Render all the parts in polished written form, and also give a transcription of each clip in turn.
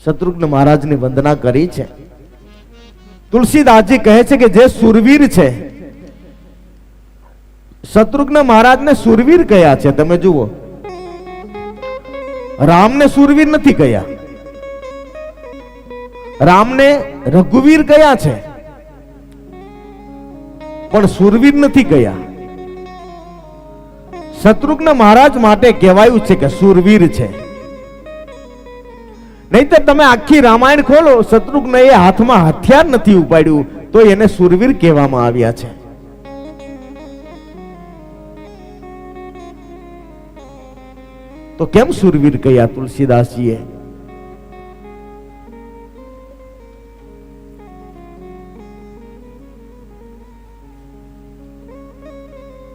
શત્રુઘ્ન મહારાજની વંદના કરી છે. તુલસીદાસજી કહે છે કે જે સુરવીર છે, શત્રુઘ્ન મહારાજને સુરવીર કયા છે. તમે જુઓ, રામને સુરવીર નથી કયા, રામને રઘુવીર કયા છે, પણ સુરવીર નથી કયા. શત્રુઘ્ન મહારાજ માટે કહેવાયું છે કે સુરવીર છે. નહીતર તમે આખી રામાયણ ખોલો, શત્રુઘ્ન એ હાથમાં હથિયાર નથી ઉપાડ્યું તો એને સુરવીર કહેવામાં આવ્યા છે. તો કેમ સુરવીર કયા તુલસીદાસજીએ?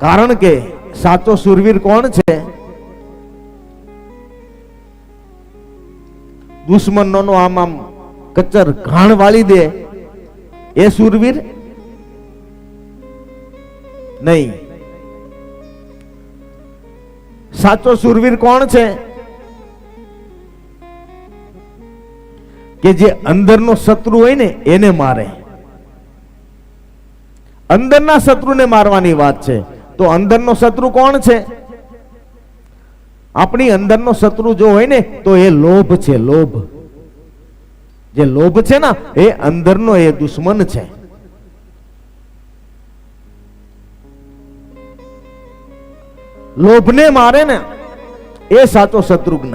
કારણ કે સાચો સુરવીર કોણ છે? દુશ્મનનો આમ આમ કચર ઘાણ વાળી દે એ સુરવીર નહીં. સાચો સુરવીર કોણ છે? કે જે અંદરનો શત્રુ હોય ને એને મારે. અંદરના શત્રુને મારવાની વાત છે. તો અંદરનો શત્રુ કોણ છે? આપણી અંદરનો શત્રુ જો હોય ને તો એ લોભ છે. લોભ, જે લોભ છે ને એ અંદરનો એ દુશ્મન છે. લોભને મારે ને એ સાચો શત્રુઘ્ન.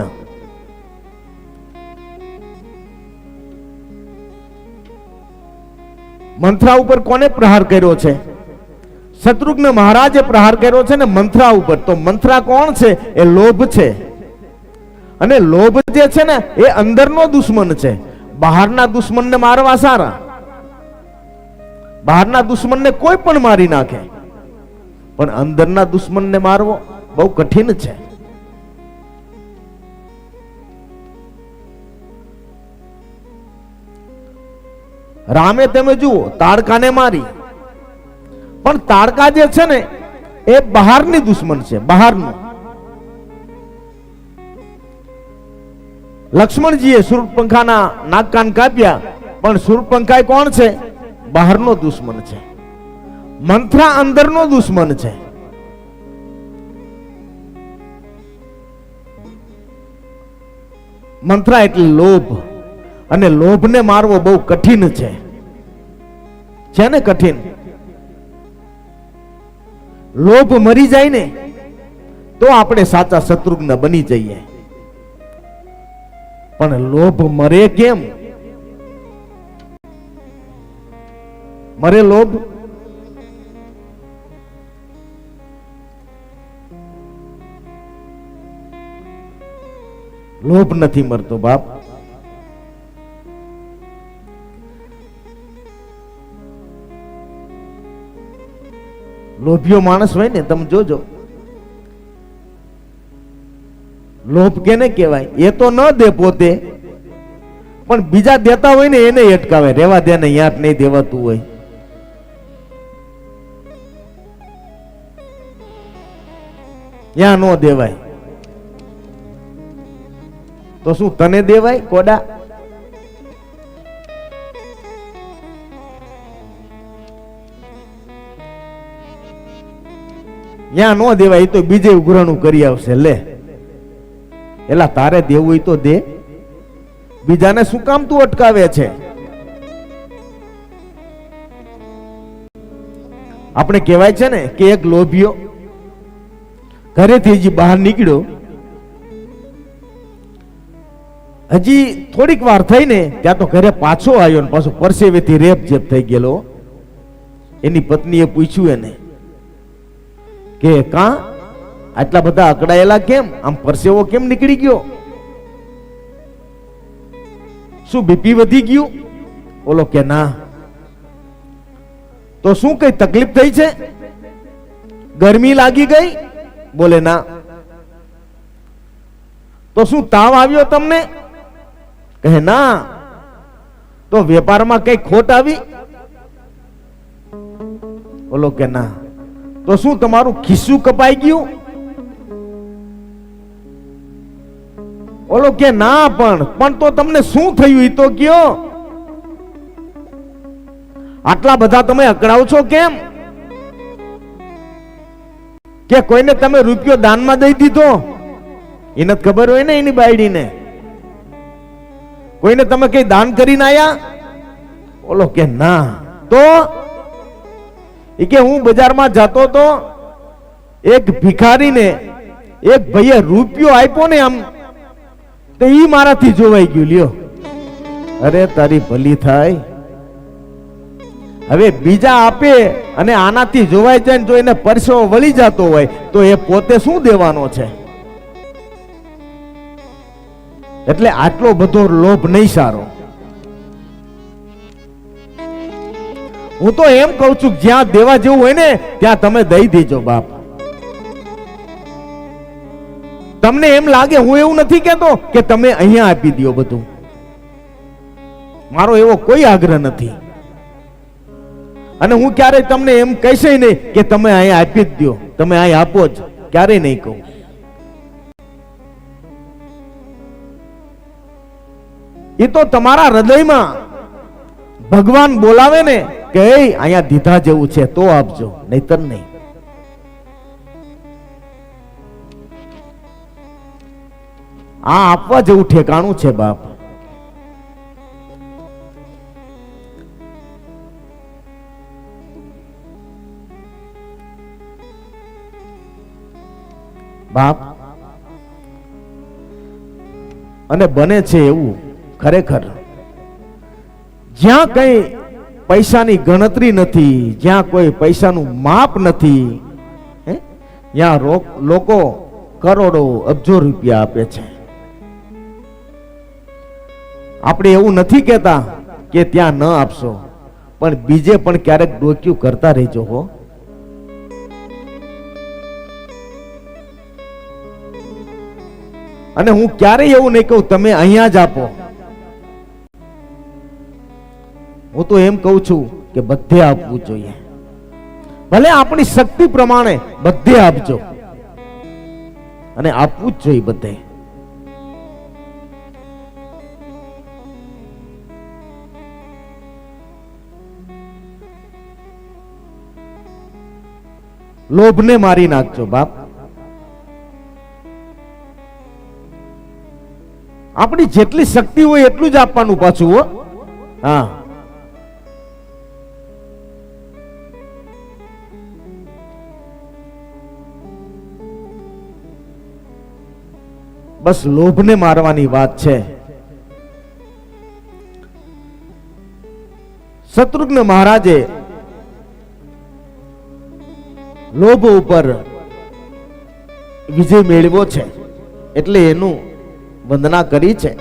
મંથરા ઉપર કોને પ્રહાર કર્યો છે? શત્રુઘ્ન મહારાજે પ્રહાર કર્યો છે ને મંથરા ઉપર. તો મંથરા કોણ છે? એ લોભ છે. અને લોભ જે છે ને એ અંદરનો દુશ્મન છે. બહારના દુશ્મનને મારવા સારા, બહારના દુશ્મનને કોઈ પણ મારી નાખે, પણ અંદરના દુશ્મનને મારવો બહુ કઠિન છે. રામે તમે જુઓ તાડકાને મારી, પણ તાડકા જે છે ને એ બહારની દુશ્મન છે, બહારનું. લક્ષ્મણજીએ શૂર્પણખાના નાક કાન કાપ્યા, પણ શૂર્પણખા કોણ છે? બહારનો દુશ્મન છે. મંથરા અંદરનો દુશ્મન છે. મંથરા એટલે લોભ, અને લોભને મારવો બહુ કઠિન છે. છે ને કઠિન. લોભ મરી જાય ને તો આપણે સાચા શત્રુઘ્ન બની જઈએ. પણ લોભ મરે કેમ? મરે લોભ? લોભ નથી મરતો બાપ. લોભિયો માણસ હોય ને તમે જોજો, લોભ કેને કહેવાય? એ તો ન દે પોતે, પણ બીજા દેતા હોય ને એને અટકાવે. રેવા દે ને, યાદ નહીં દેવાતું હોય. ત્યાં ન દેવાય તો શું તને દેવાય કોડા? ત્યાં ન દેવાય તો બીજે ઉઘરાણું કરી આવશે. લે એલા તારે દેવું હોય તો દે, બીજાને શું કામ તું અટકાવે છે? આપણે કહેવાય છે ને કે એક લોભિયો ઘરેથી હજી બહાર નીકળ્યો, હજી થોડીક વાર થઈ ને ત્યાં તો ઘરે પાછો આવ્યો ને પાછો પરસેવેથી રેપ જેપ થઈ ગયેલો. એની પત્નીએ પૂછ્યું એને કે કા આટલા બધા અકળાયેલા કેમ? આમ પરસેવો કેમ નીકળી ગયો? શું બીપી વધી ગયું? ઓલો કે ના. તો શું કઈ તકલીફ થઈ છે? ગરમી લાગી ગઈ? બોલે ના. તો શું તાવ આવ્યો તમને? કહે ના. તો વેપારમાં કઈ ખોટ આવી? ઓલો કે ના. તો શું તમારું ખિસ્સું કપાઈ ગયું? ઓલો કે ના, પણ તો તમને શું થયું એ તો કયો. આટલા બધા તમે અકળાવ છો કેમ? કે કોઈને તમે રૂપિયો દાનમાં દઈ દીધો? એને ખબર હોય ને એની બાયડીને. કોઈને તમે કઈ દાન કરીને આયા? ઓલો કે ના. તો એ કે હું બજારમાં જતો તો એક ભિખારીને એક ભાઈએ રૂપિયો આપ્યો ને આમ, તો ઈ મારાથી જોવાઈ ગયું. લ્યો, અરે તારી ભલી થાય. હવે બીજા આપે અને આનાથી જોવાઈ જાય, જો એને પરસેવો વળી જતો હોય તો એ પોતે શું દેવાનો છે? એટલે આટલો બધો લોભ નહીં સારો. હું તો એમ કઉ છું, જ્યાં દેવા જેવું હોય ને ત્યાં તમે દઈ દેજો બાપ. તમને એમ લાગે, હું એવું નથી કહેતો કે તમે અહીંયા આપી દો બધું. મારો એવો કોઈ આગ્રહ નથી. અને હું ક્યારેય તમને એમ કહીશ નહીં કે તમે અહીંયા આપી જ દો, તમે અહીંયા આપો જ, ક્યારેય નહીં કહું. એ તો તમારા હૃદયમાં ભગવાન બોલાવે ને કે અહીંયા દીધા જેવું છે તો આપજો, નહીતર નહીં. આ આપવા જેવું ઠેકાણું છે બાપ. બાપ, અને બને છે એવું ખરેખર જ્યાં કઈ પૈસાની ગણતરી નથી, જ્યાં કોઈ પૈસાનું માપ નથી, ત્યાં લોકો કરોડો અબજો રૂપિયા આપે છે. આપણે એવું નથી કહેતા કે ત્યાં ન આપશો, પણ બીજે પણ ક્યારેક ડોક્યું કરતા રહેજો હો. અને હું ક્યારેય એવું નહીં કહું તમે અહીંયા જ આપો. હું તો એમ કહું છું કે બધે આપવું જોઈએ. ભલે આપણી શક્તિ પ્રમાણે બધે આપજો, અને આપવું જ જોઈએ બધે. લોભને મારી નાખજો બાપ. આપણી જેટલી શક્તિ હોય એટલું જ આપવાનું પાછું હો. હા, બસ લોભને મારવાની વાત છે. શત્રુઘ્ન મહારાજે લોભ ઉપર વિજય મેળવ્યો છે, એટલે એનું વંદના કરી છે.